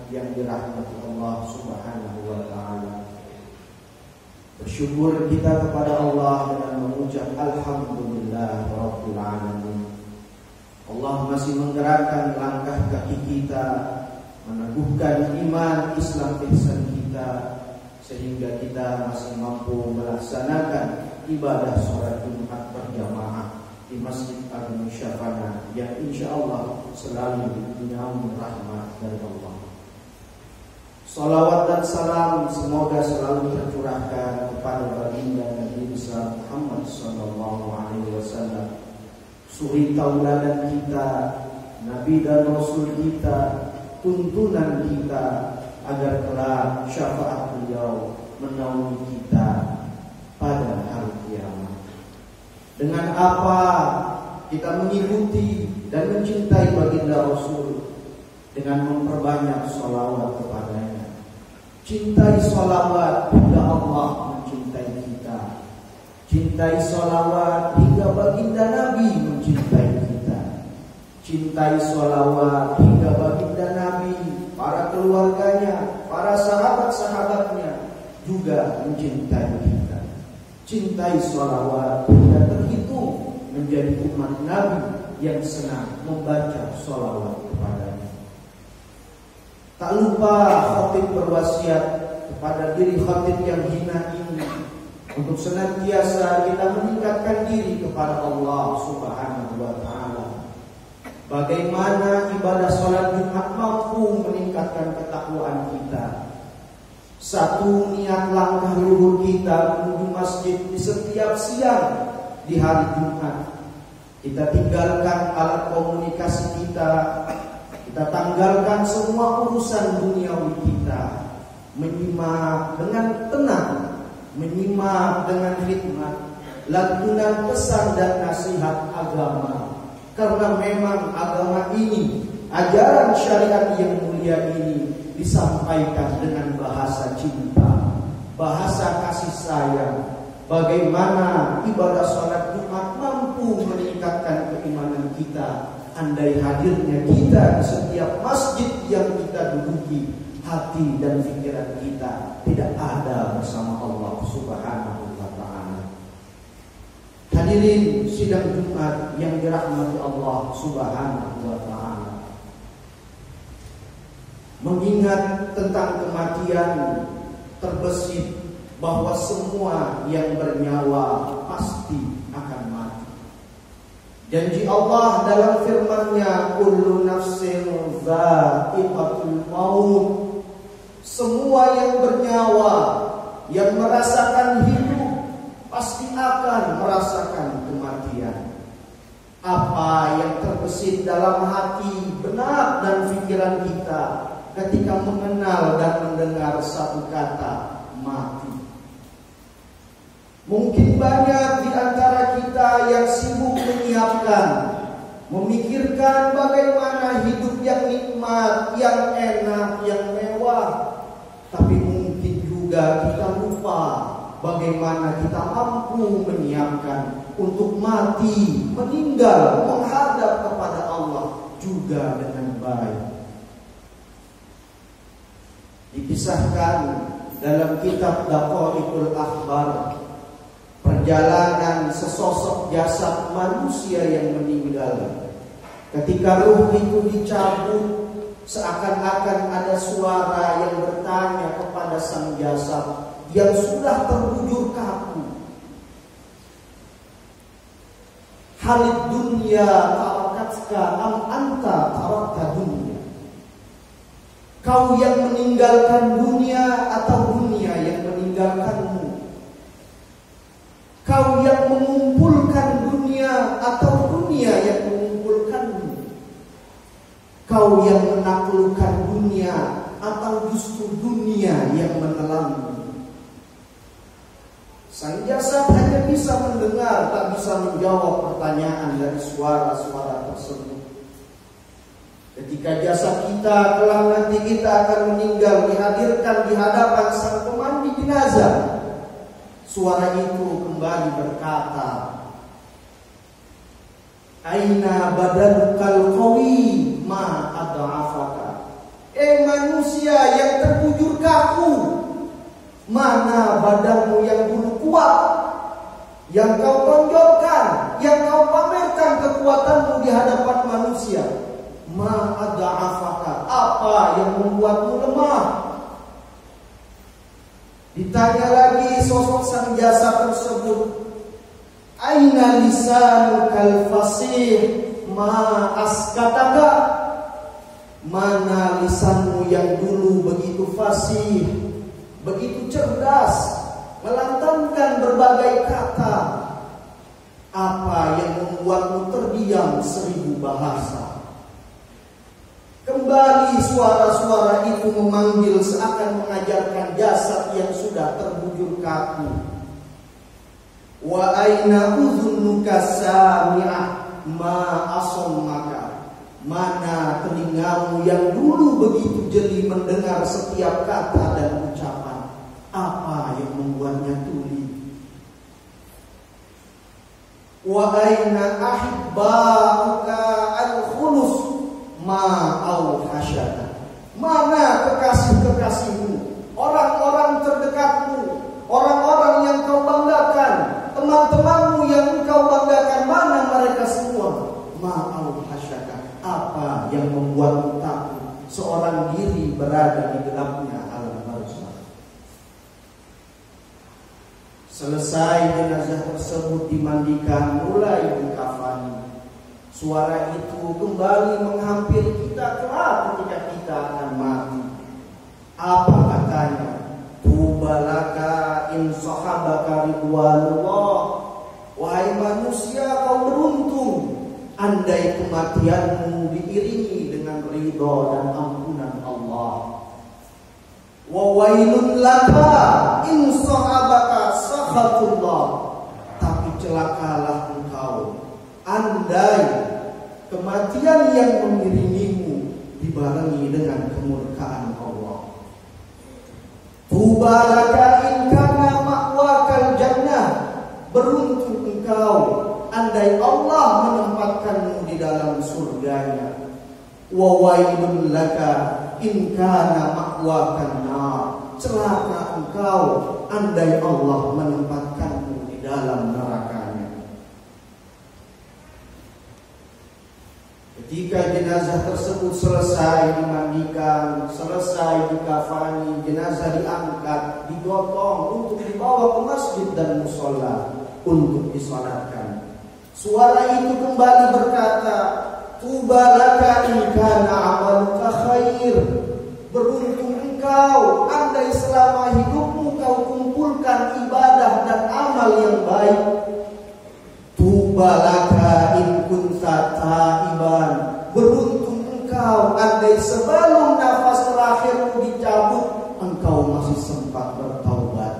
yang dirahmati Allah Subhanahu wa taala. Bersyukur kita kepada Allah dengan mengucap alhamdulillah rabbil alamin. Allah masih menggerakkan langkah kaki kita, meneguhkan iman Islam ihsan kita, sehingga kita masih mampu melaksanakan ibadah sholat Jumat berjamaah di Masjid Al-Musyafana yang insyaallah selalu dinaungi rahmat dari Allah. Salawat dan salam semoga selalu tercurahkan kepada baginda Nabi besar Muhammad sallallahu alaihi wasallam, suri tauladan kita, nabi dan rasul kita, tuntunan kita, agar kelak syafaat beliau menaungi kita pada hari kiamat. Dengan apa kita mengikuti dan mencintai baginda Rasul? Dengan memperbanyak sholawat kepadanya. Cintai sholawat hingga Allah mencintai kita. Cintai sholawat hingga baginda Nabi mencintai kita. Cintai sholawat hingga baginda Nabi, para keluarganya, para sahabat-sahabatnya juga mencintai kita. Cintai sholawat hingga terhitung menjadi umat Nabi yang senang membaca sholawat kepadanya. Tak lupa khatib berwasiat kepada diri khatib yang hina ini untuk senantiasa kita meningkatkan diri kepada Allah Subhanahu wa taala. Bagaimana ibadah sholat Jumat mampu meningkatkan ketakwaan kita? Satu, niat langkah luhur kita menuju masjid di setiap siang di hari Jumat. Kita tinggalkan alat komunikasi kita, kita tanggalkan semua urusan duniawi kita, menyimak dengan tenang, menyimak dengan hikmat lantunan pesan dan nasihat agama. Karena memang agama ini, ajaran syariat yang mulia ini disampaikan dengan bahasa cinta, bahasa kasih sayang. Bagaimana ibadah sholat Jumat mampu meningkatkan keimanan kita andai hadirnya kita di setiap masjid yang kita duduki, hati dan pikiran kita tidak ada bersama Allah Subhanahu wa ta'ala. Hadirin sidang Jumat yang dirahmati Allah Subhanahu wa ta'ala, mengingat tentang kematian, terbesit bahwa semua yang bernyawa pasti akan mati. Janji Allah dalam firman-Nya, kullu nafsin dha'iqatul maut. Semua yang bernyawa, yang merasakan hidup, pasti akan merasakan kematian. Apa yang terbesit dalam hati, benak dan pikiran kita ketika mengenal dan mendengar satu kata mati? Mungkin banyak di antara kita yang sibuk menyiapkan, memikirkan bagaimana hidup yang nikmat, yang enak, yang mewah. Tapi mungkin juga kita lupa bagaimana kita mampu menyiapkan untuk mati, meninggal, menghadap kepada Allah juga dengan baik. Dikisahkan dalam kitab Daqaiqul Akhbar, perjalanan sesosok jasad manusia yang meninggal. Ketika ruh itu dicabut, seakan-akan ada suara yang bertanya kepada sang jasad yang sudah terbujur kaku. Halid dunya tarakatka am anta tarakta dunya. Kau yang meninggalkan dunia atau dunia yang meninggalkanmu? Kau yang mengumpulkan dunia atau dunia yang mengumpulkanmu? Kau yang menaklukkan dunia atau justru dunia yang menelanmu? Sang jasad hanya bisa mendengar, tak bisa menjawab pertanyaan dari suara-suara tersebut. Ketika jasad kita kelak nanti kita akan meninggal, dihadirkan di hadapan sang pemandu jenazah, suara itu kembali berkata, Aina badanukal qawi ma ad'afaka. Manusia, manusia yang terbujur kaku. Mana badanmu yang dulu kuat, yang kau tonjolkan, yang kau pamerkan kekuatanmu di hadapan manusia. Ma ad'afaka, apa yang membuatmu lemah? Ditanya lagi sosok sang jasa tersebut, aina lisanukal fasih ma askataka, mana lisanmu yang dulu begitu fasih, begitu cerdas, melantunkan berbagai kata, apa yang membuatmu terdiam 1000 bahasa? Kembali suara-suara itu memanggil seakan mengajarkan jasad yang sudah terbujur kaku. Wa aina udhunuka sami'ah ma asammaka, mana telingamu yang dulu begitu jeli mendengar setiap kata dan ucapan, apa yang membuatnya tuli? Wa aina ahibba'uka al-khulus ma auhashaka, mana kekasih-kekasihmu, orang-orang terdekatmu, orang-orang yang kau banggakan, teman-temanmu yang kau banggakan, mana mereka semua? Ma auhashaka, apa yang membuatmu takut seorang diri berada di gelapnya alam barzakh? Selesai jenazah tersebut dimandikan, mulai dikafani. Suara itu kembali menghampiri kita kelak ketika kita akan mati. Apa katanya? Tubalaka in sahabaka ridwanullah. Wahai manusia, kau beruntung andai kematianmu diiringi dengan ridha dan ampunan Allah. Wa wailun laka in sahabaka sakhatullah. Tapi celakalah engkau andai kematian yang mengiringimu dibarengi dengan kemurkaan Allah. Tubalaka in kana ma'wakal jannah, beruntung engkau andai Allah menempatkanmu di dalam surganya. Wa wailun laka in kana ma'wakan nar, celaka engkau andai Allah menempatkanmu di dalam nerakanya. Ketika jenazah tersebut selesai dimandikan, selesai dikafani, jenazah diangkat, digotong untuk dibawa ke masjid dan musola untuk disolatkan. Suara itu kembali berkata, Tubalaka in kana amaluka khair, beruntung engkau andai selama hidupmu kau kumpulkan ibadah dan amal yang baik. Tubalaka in kunta taiban, beruntung engkau andai sebelum nafas terakhirmu dicabut engkau masih sempat bertaubat.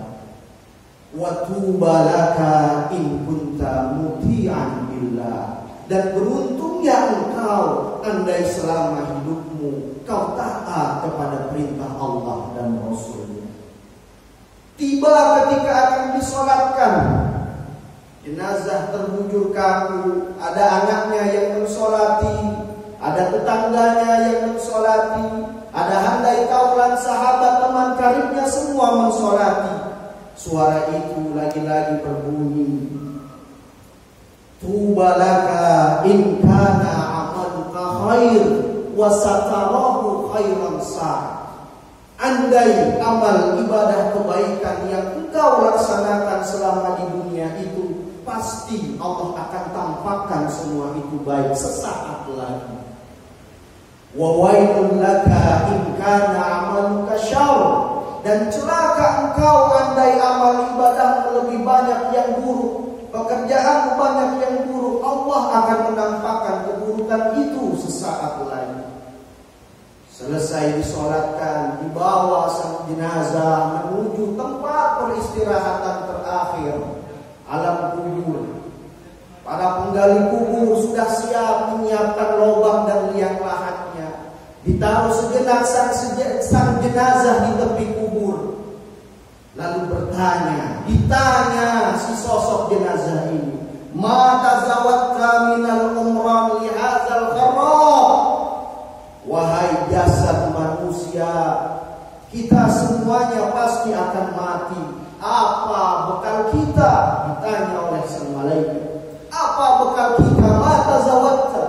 Wa tubalaka in kunta muti'an billah, dan beruntungnya engkau andai selama hidupmu kau taat kepada perintah Allah dan Rasulnya. Tiba ketika akan disolatkan, jenazah terbujur kaku, ada anaknya yang mensolati, ada tetangganya yang mensolati, ada handai taulan sahabat teman karibnya semua mensolati. Suara itu lagi-lagi berbunyi, Tubalaka in kana amaluka khair wa satarahu khairan sa'. Andai amal ibadah kebaikan yang engkau laksanakan selama di dunia itu, pasti Allah akan tampakkan semua itu baik sesaat lagi. Wa wailun laka in kana amaluka syarr, dan celaka engkau andai amal ibadah lebih banyak yang buruk, pekerjaan banyak yang buruk, Allah akan menampakkan keburukan itu sesaat lagi. Selesai disolatkan, dibawa sang jenazah menuju tempat peristirahatan terakhir, alam kubur. Para penggali kubur sudah siap menyiapkan lubang dan liang lahatnya. Ditaruh sejenak sang jenazah di tepi kubur. Lalu ditanya si sosok jenazah ini, Ma tazawatta minal umran li hadzal kharab. Wahai jasad manusia manusia, kita semuanya pasti akan mati. Apa bekal kita? Ditanya oleh sang malaikat. Apa bekal kita? Mata zawatta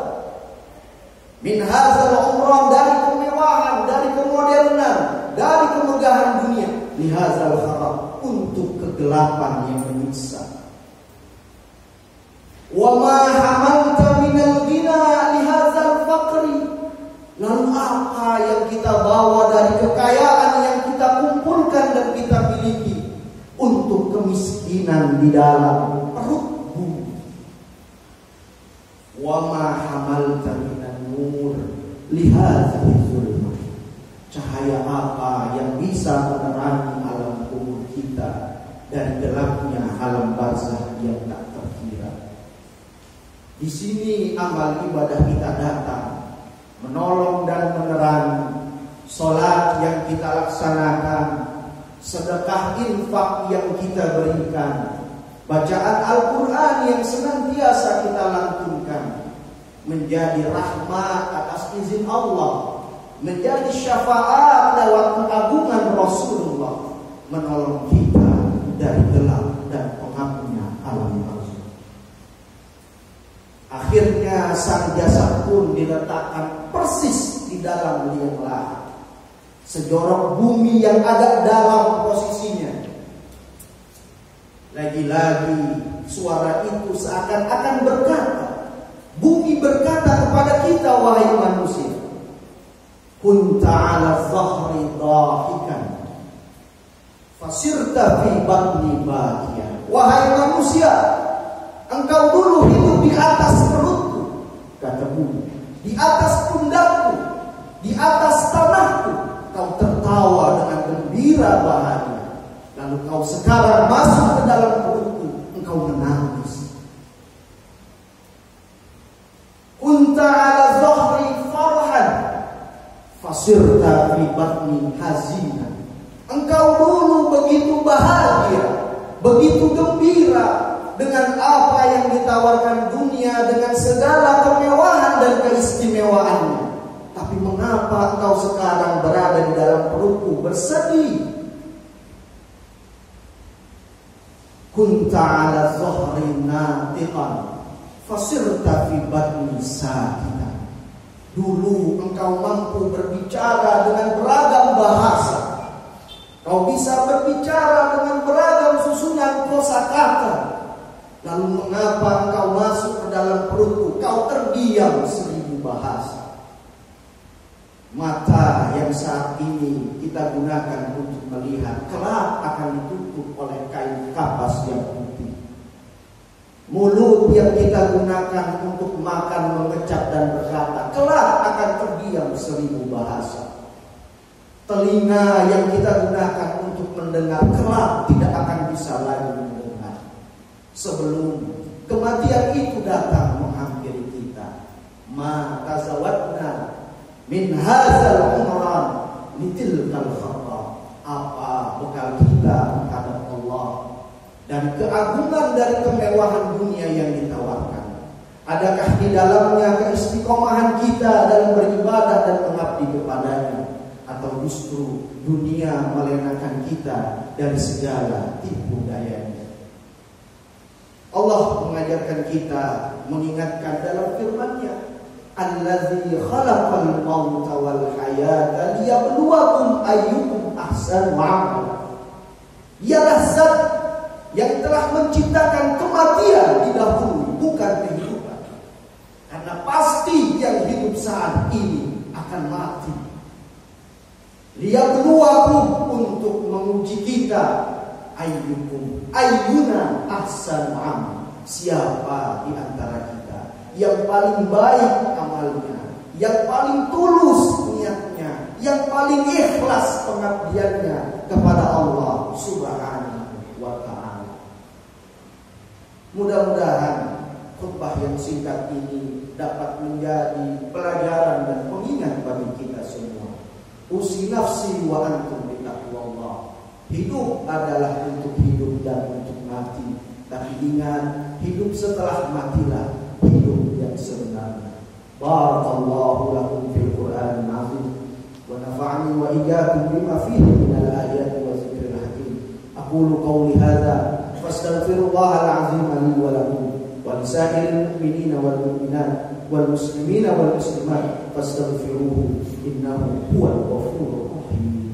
min hadzal umran, dari kemewahan, dari kemodernan, dari kemegahan dunia, li hadzal kharab, untuk kegelapan yang menyiksa. Wa ma hamalta minal ghina li hadzal faqri, lalu apa yang kita bawa dari kekayaan yang kita kumpulkan dan kita miliki untuk kemiskinan di dalam perut bumi. Wa ma hamalta minan nur li hadhihi zulmah, cahaya apa yang bisa menerangi alam kubur kita dari gelapnya alam barzakh yang tak terkira. Di sini amal ibadah kita datang menolong dan menerangi. Salat yang kita laksanakan, sedekah infak yang kita berikan, bacaan Al-Quran yang senantiasa kita lantunkan, menjadi rahmat atas izin Allah, menjadi syafaat lewat keagungan Rasulullah, menolong kita dari gelap dan pengapnya alam barzakh. Akhirnya sang jasad pun diletakkan persis di dalam liang lahat, sejorok bumi yang agak dalam posisinya. Lagi-lagi suara itu seakan-akan berkata, bumi berkata kepada kita, wahai manusia, kunta ala dhahri dhahikan fasirta fi batni bakian. Wahai manusia, engkau dulu hidup di atas perutku, kata bumi, di atas pundakku, di atas tanahku, kau tertawa dengan gembira bahagia. Lalu kau sekarang masuk ke dalam perutku, engkau menangis. Kunta ala dhahri farhan fasirta fi batni hazina. Engkau dulu begitu bahagia, begitu gembira dengan apa yang ditawarkan dunia, dengan segala kemewahan dan keistimewaannya. Tapi mengapa engkau sekarang berada di dalam perutku bersedih? Kunta ala dhahri natiqan fasirta fi batni sakina. Dulu engkau mampu berbicara dengan beragam bahasa. Kau bisa berbicara dengan beragam susunan kosakata. Lalu mengapa engkau masuk ke dalam perutku? Kau terdiam 1000 bahasa. Mata yang saat ini kita gunakan untuk melihat, kelak akan ditutup oleh kain kapas yang putih. Mulut yang kita gunakan untuk makan, mengecap dan berkata, kelak akan terdiam 1000 bahasa. Telinga yang kita gunakan untuk mendengar, kelak tidak akan bisa lagi mendengar. Sebelum kematian itu datang menghampiri kita, ma tazawwadna min hadzal umran litilkal kharab. Apa bekal kita menghadap Allah dan keagungan dari kemewahan dunia yang ditawarkan? Adakah di dalamnya keistiqomahan kita dalam beribadah dan mengabdi kepadanya? Atau justru dunia melenakan kita dari segala tipu dayanya? Allah mengajarkan kita, mengingatkan dalam firman-Nya, allazi khalaqal mauta wal hayata liyabluwakum ayyukum ahsanu amala. Dialah zat yang telah menciptakan kematian didahului, bukan kehidupan. Karena pasti yang hidup saat ini akan mati. Liyabluwakum, untuk menguji kita, ayyuna ahsanu amala, siapa di antara kita yang paling baik amalnya, yang paling tulus niatnya, yang paling ikhlas pengabdiannya kepada Allah Subhanahu wa ta'ala. Mudah-mudahan khutbah yang singkat ini dapat menjadi pelajaran dan pengingat bagi kita semua. Usi nafsi wa antum bitaqwallah. Hidup adalah untuk hidup dan untuk mati. Tapi ingat, hidup setelah matilah hidup yang sebenarnya. Barakallahu lakum fil Qur'anil azim wa nafa'ani wa iyyakum bima fihi minal ayati wa dzikril hakim. Aqulu qawli hadza fastaghfirullahal 'azim li wa lakum wa lisa'iril mu'minina wal mu'minat wal muslimina wal muslimat fastaghfiruhu innahu huwal ghafurur rahim.